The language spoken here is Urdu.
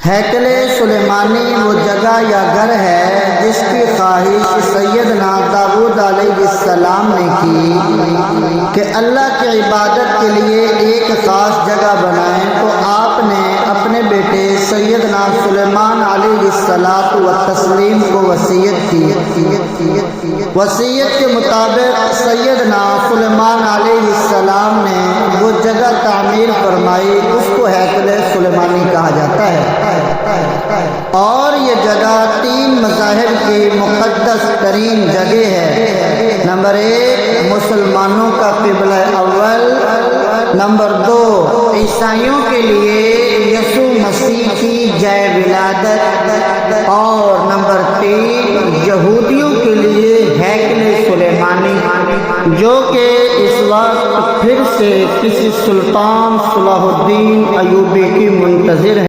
ہیکل سلیمانی وہ جگہ یا گھر ہے جس کی خواہش سیدنا داؤد علیہ السلام نے کی کہ اللہ کی عبادت کے لیے ایک خاص جگہ بنائیں، تو آپ نے اپنے بیٹے سیدنا سلیمان علیہ السلام کو وصیت کی۔ وصیت کے مطابق سیدنا سلیمان علیہ السلام نے وہ جگہ تعمیر فرمائی، اس کو ہیکل سلیمانی کہا جاتا ہے۔ اور یہ جگہ 3 مذاہب کی مقدس ترین جگہ ہے۔ نمبر 1 مسلمانوں کا قبلہ اول، نمبر 2 عیسائیوں کے لیے یسوع مسیح کی جائے ولادت، اور نمبر 3 یہودیوں کے لیے ہیکل سلیمانی، جو کہ اس وقت پھر سے کسی سلطان صلاح الدین ایوبی کی منتظر ہے۔